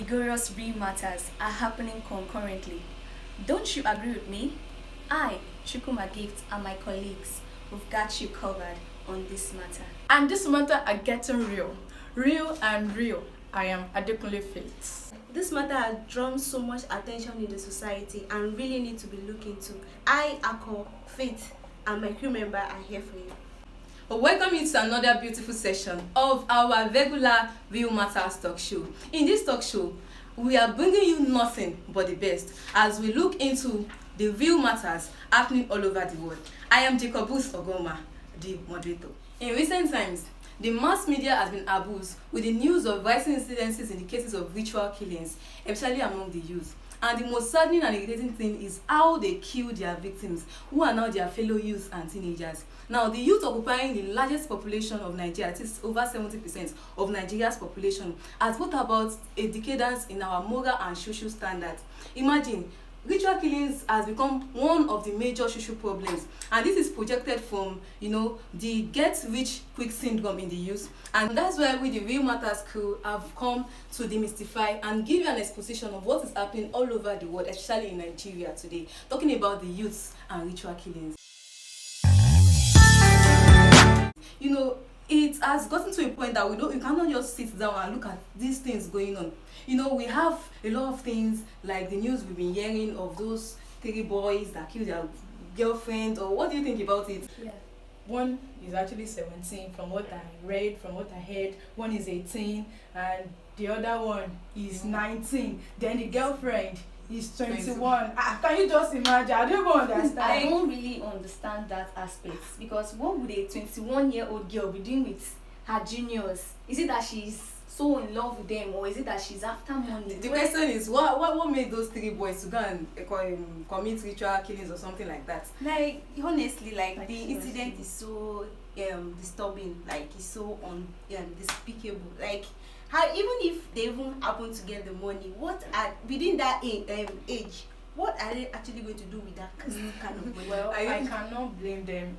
vigorous real matters are happening concurrently. Don't you agree with me? I, Chukuma Gift, and my colleagues, we've got you covered on this matter. And this matter are getting real. Real and real. I am Adekunle Faith. This matter has drawn so much attention in the society and really need to be looked into. I, Ako, Faith, and my crew member are here for you. Welcome you to another beautiful session of our regular Real Matters talk show. In this talk show, we are bringing you nothing but the best as we look into the real matters happening all over the world. I am Jacobus Ogoma, the moderator. In recent times, the mass media has been abused with the news of rising incidences in the cases of ritual killings, especially among the youth. And the most saddening and irritating thing is how they kill their victims, who are now their fellow youths and teenagers. Now, the youth occupying the largest population of Nigeria, that is over 70% of Nigeria's population, has brought about a decadence in our moral and social standards. Imagine, ritual killings has become one of the major social problems, and this is projected from the get rich quick syndrome in the youth, and that's why we, the Real Matters crew, have come to demystify and give you an exposition of what is happening all over the world, especially in Nigeria today, talking about the youths and ritual killings. It has gotten to a point that you cannot just sit down and look at these things going on. We have a lot of things like the news we've been hearing of those 3 boys that killed their girlfriend. Or what do you think about it? Yeah. One is actually 17 from what I read, from what I heard. One is 18 and the other one is 19. Then the girlfriend is 21. Can you just imagine? I don't even understand. I don't really understand that aspect, because what would a 21-year-old girl be doing with her juniors? Is it that she's so in love with them, or is it that she's after money? The question is, what made those 3 boys to go and commit ritual killings or something like that? Like, honestly, like the incident is so disturbing, like it's so despicable. Like, how even if they even happen to get the money, what are within that age, what are they actually going to do with that kind of money? Well, I cannot blame them.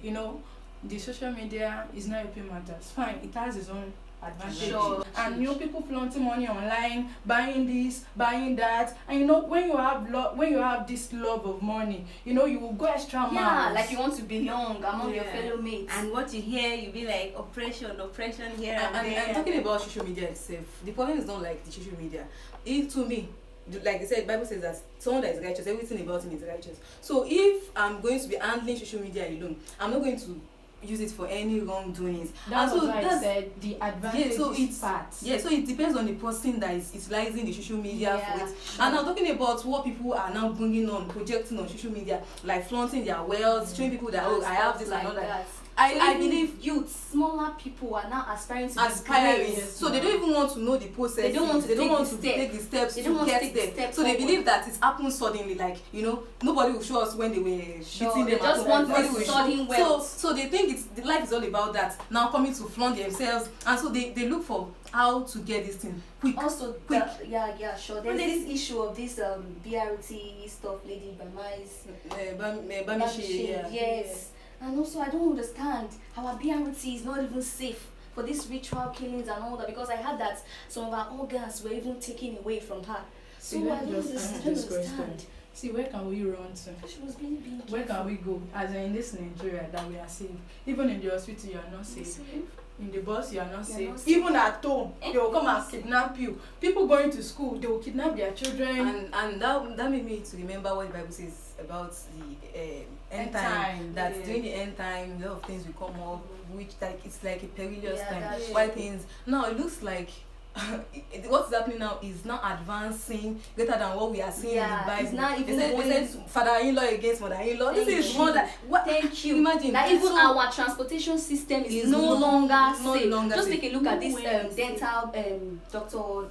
The social media is not helping matters. Fine, it has its own advantage. Sure. And people flaunting money online, buying this, buying that, and when you have this love of money, you will go extra miles. Yeah, like you want to belong among your fellow mates. And what you hear, you be like oppression here and there. And talking about social media itself, the problem is not like the social media. To me, like they said, the Bible says that someone that is righteous, everything about him is righteous. So if I'm going to be handling social media alone, I'm not going to use it for any wrongdoings. That's what I said, the advantage is part. Yeah, so it depends on the person that is utilizing the social media for it. Sure. And I'm talking about what people are now bringing on, projecting on social media, like flaunting their wealth, showing people that I have this and all that. I believe youth, smaller people are now aspiring to be so they don't even want to know the process. They don't want to take the steps to get there. So they believe that it happened suddenly, like nobody will show us when they were beating them. They just want this sudden wealth. So they think the life is all about that. Now coming to flaunt themselves, and so they look for how to get this thing quick. Also, sure. There's this issue of this BRT stuff, Lady Bamishi. Yes. And also, I don't understand how our BRT is not even safe for these ritual killings and all that, because I heard that some of our organs were even taken away from her. So I don't understand. See, where can we run to? She was really being Where can we go? As in this Nigeria that we are safe. Even in the hospital, you are not safe. In the bus, you are not safe. Even at home, they will come and kidnap you. People going to school, they will kidnap their children. And that made me to remember what the Bible says about the end time. That during the end time, a lot of things will come up, which it's like a perilous time. Why things now it looks like what is happening now is not advancing greater than what we are seeing in the Bible. It's not even they said father-in-law against mother-in-law. This is more than thank you. Imagine that even our transportation system is no longer safe. Just take a look at this dental Dr.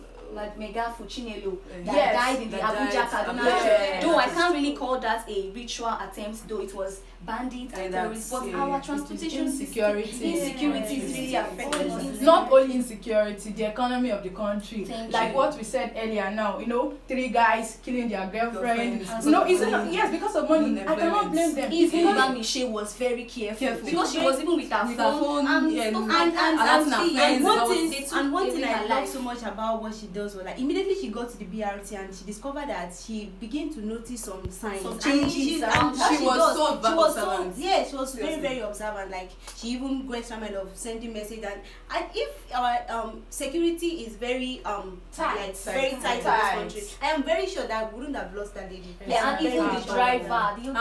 Mega Fuchinelo that died in the Abuja Kaduna. So I can't really call that a ritual attempt, though it was bandits and terrorists. But our transportation insecurity is really affecting us. Not only insecurity, the economy of the country. Thank Like you. what we said earlier now, 3 guys killing their girlfriend. Girlfriend. It's not, yes, because of money. I cannot blame them. Even Michelle was very careful because she was even with her phone and one thing I love life. so much about what she does was like immediately she got to the BRT and she discovered that she began to notice some signs, some and changes around she was observant. she was very, very observant. Like she even went some of sending message, and if our security is very tight, very tight in this country, I am very sure that we wouldn't have lost that lady. Yeah, and even the driver, You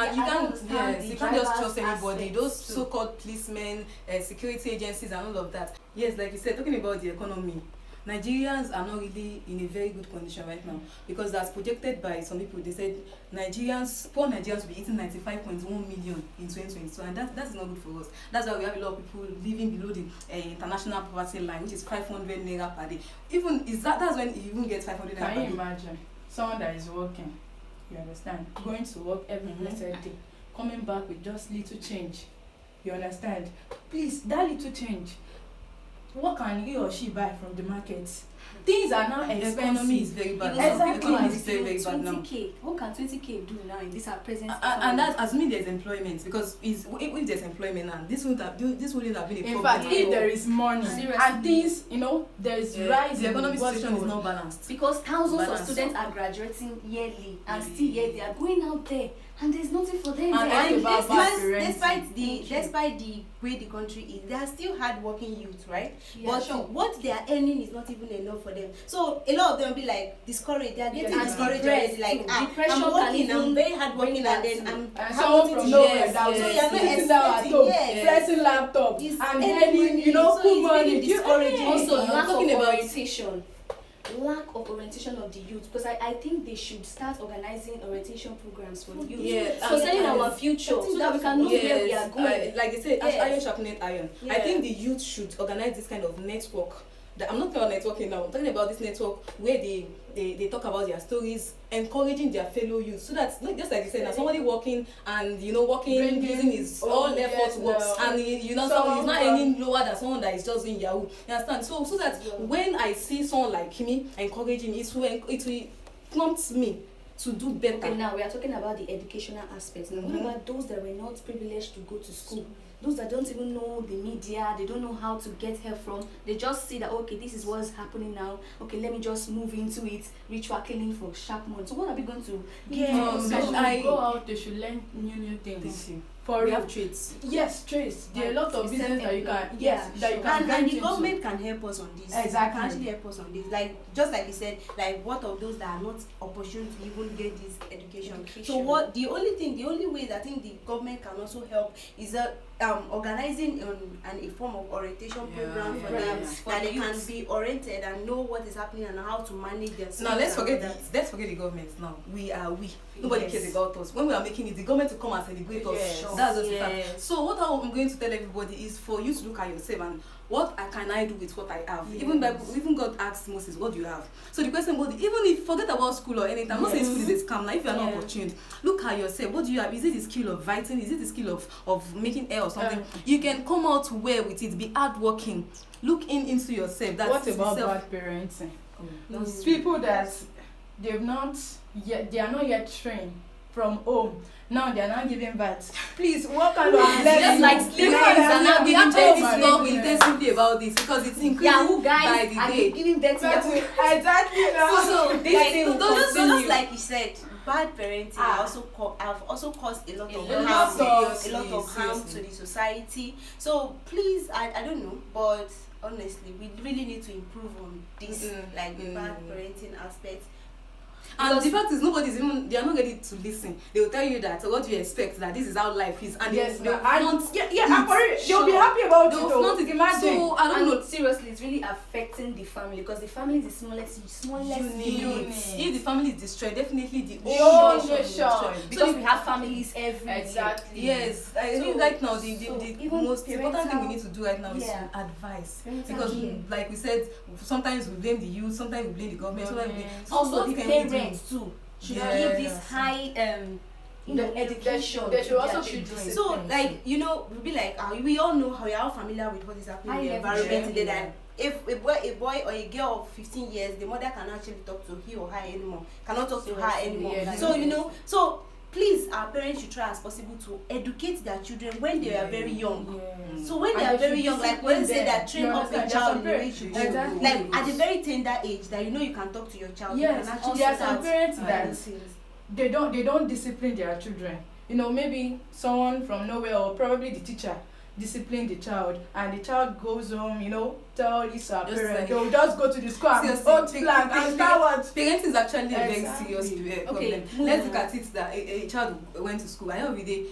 can't just trust anybody. Those so-called policemen, security agencies, and all of that. Yes, like you said, talking about the economy, Nigerians are not really in a very good condition right now, because as projected by some people, they said poor Nigerians will be eating 95.1 million in 2022, and that is not good for us. That's why we have a lot of people living below the international poverty line, which is 500 naira per day. That's when you even get 500 naira per day. Can you imagine someone that is working, you understand, going to work every blessed day, coming back with just little change, you understand? Please, that little change, what can he or she buy from the market? Things are now expensive. The economy is very bad. Exactly. The economy is very, very bad now. 20k. What can 20k do now in this our present And that assuming there's employment, because if there's employment now, this wouldn't have been a problem. In fact, if there is money and things, there is rise, the economic situation is not balanced. Because thousands of students are graduating yearly and still yet they are going out there and there's nothing for them. And despite despite the way the country is, they are still hardworking youth, right? Yeah, but sure. what they are earning is not even enough for them. So a lot of them be like discouraged. They are getting and discouraged depressed already. Like depression I'm working, can I'm very hardworking, bring and that then too. I'm someone from nowhere that was so you're not sitting down at home, pressing laptop It's and earning earning, money, so cool it's money. really discouraging. Also, lack of talking about orientation. Lack of orientation of the youth, because I think they should start organizing orientation programs for the youth. Yeah, concerning our future, so that we can know where we are going. Like they say, as Yes. iron sharpened iron. I think the youth should organize this kind of network. I'm not talking about networking now. I'm talking about this network where they talk about their stories, encouraging their fellow youth, so that just like you said, now somebody working and working using his all effort works, and he's not any lower than someone that is just doing Yahoo. You understand? So that when I see someone like me encouraging, it will prompt me to do better. Okay, now we are talking about the educational aspects. Now, what about those that were not privileged to go to school? Those that don't even know the media, they don't know how to get help from. They just see that, okay, this is what's happening now. Okay, let me just move into it. Ritual killing for sharp money. So what are we going to give them? They should go out, they should learn new things. We have traits. Yes, traits. There are a lot of business that you can, and get the into. government can help us on this. Exactly. Can actually help us on this. Like just like you said, like what of those that are not opportune to even get this education. So the only way that I think the government can also help is organizing a form of orientation program for them, that they can be oriented and know what is happening and how to manage their. Now let's forget the government. Now we. Nobody cares about us. When we are making it, the government will come and celebrate us. Sure. That's just the fact. So what I'm going to tell everybody is for you to look at yourself and what can I do with what I have. Even God asked Moses, what do you have? So the question was, even if forget about school or anything, I'm not saying school is a scam. Now if you are not opportune, look at yourself. What do you have? Is it the skill of writing? Is it the skill of making hair or something? You can come out well with it. Be hardworking. Look into yourself. That's what about bad parenting? People that they are not yet trained from home. Now they are not giving birth. Please, what kind of just like sleeping and now we have to talk intensively about this because it's increasing by the day. Giving birth to exactly now. So those like you said, bad parenting have also caused a lot of harm to the society. So please, I don't know, but honestly, we really need to improve on this, like the bad parenting aspect. And the fact is, they are not ready to listen. They will tell you that, so what do you expect, that this is how life is, and yes, they'll be happy about it. Imagine. So I don't know. Seriously, it's really affecting the family because the family is the smallest unit. If the family is destroyed, definitely the whole nation will be destroyed. Because we have families everywhere. Exactly. Yes, I think right now the most important thing we need to do right now is to advise, because like we said, sometimes we blame the youth, sometimes we blame the government, sometimes we blame also the parents too should give this high education. They should also children. be So like we'll be like we all know how we are all familiar with what is happening in the environment today, that if a boy or a girl of 15 years, the mother cannot actually talk to he or her anymore, cannot talk to her anymore. So please, our parents should try as possible to educate their children when they are very young. So when they are very young, like when say that train up a child in the way to go, like at a very tender age, that you can talk to your child. Yes, you can actually there are some parents that they don't discipline their children. Maybe someone from nowhere, or probably the teacher, discipline the child, and the child goes home, tell his parent, they'll just go to the school and hold flag and start what? Parenting is actually a very serious problem. Let's look at it that a child went to school, at the end of the day,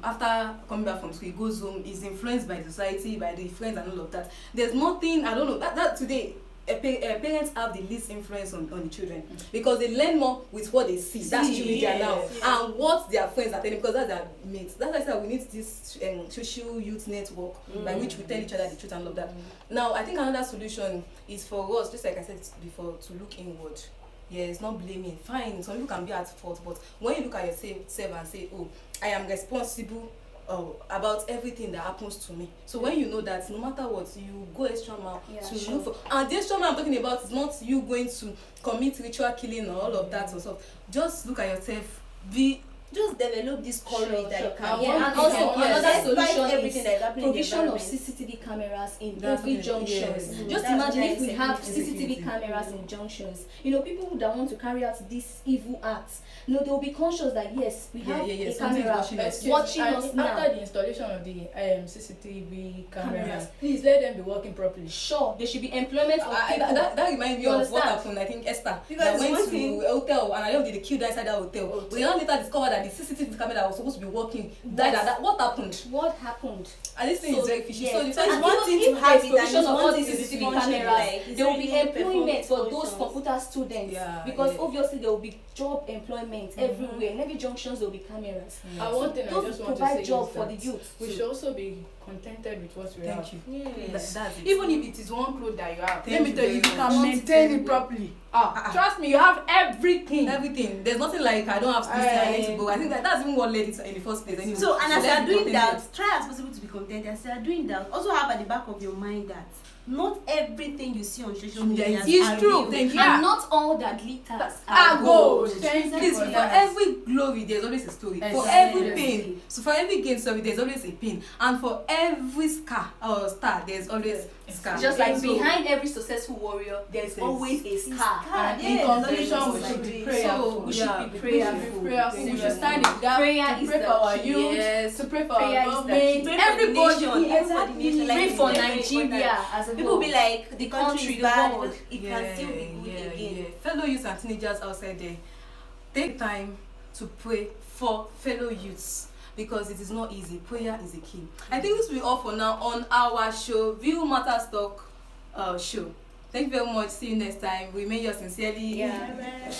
after coming back from school, he goes home, is influenced by the society, by the friends and all of that. There's nothing, I don't know, that today, parents have the least influence on the children, because they learn more with what they see. That's social media now, and what their friends are telling, because that's their mates. That's why I said we need this social youth network by which we tell each other the truth and all of that. Now, I think another solution is for us, just like I said before, to look inward. Yes, not blaming. Fine, some people can be at fault, but when you look at yourself and say, oh, I am responsible about everything that happens to me. So when you know that, no matter what, you go extra mile to look for. And the extra mile I'm talking about is not you going to commit ritual killing or all of that sort of stuff. Just look at yourself. Just develop this courage that you can. And also another solution is provision of CCTV. CCTV cameras in every junctions. Just imagine if we have CCTV cameras in junctions. People that want to carry out these evil acts, they will be conscious that yes, we have a camera watching us now. After the installation of the CCTV cameras, please let them be working properly. Sure, there should be employment of people. That reminds me of what happened, I think, Esther, that went to a hotel, and I don't did the kill inside that hotel. We now later discovered that the CCTV camera that was supposed to be working died. What happened? What happened? And this thing is very fishy. So it's one thing to have it, provision of and all one these thing to CCTV cameras. There will be employment for those computer students, because obviously there will be job employment everywhere. In every junctions there will be cameras. And one thing I just want to say provide job is for the youth. we should also be contented with what we have. Thank you. Yes. That's it. Even if it is one clothes that you have, let Thank me you tell you, if you very can much. maintain it properly. Trust me, you have everything. Everything. There's nothing like I don't have space I need to go. I think that's even what led it in the first place. Anyway. So, and as you let's are be doing contented. that, try as possible to be contented. As you are doing that, also have at the back of your mind that not everything you see on social media is true. Thank you. And not all that glitters are gold. Please, for every glory, there's always a story. For every pain, so for every gain story, there's always a pain. And for every scar or star, there's always a scar. Just like behind every successful warrior, there's always a scar. And in conclusion, we should be prayerful. We should be prayerful. We should stand in gap to pray for our youth, to pray for our government, everybody. Pray for Nigeria as a people be like the country is the bad, world. it can still be good again. Fellow youths and teenagers outside there, take time to pray for fellow youths, because it is not easy. Prayer is a key. I think this will be all for now on our show, View Matters Talk show. Thank you very much. See you next time. Remain yours sincerely. Yeah.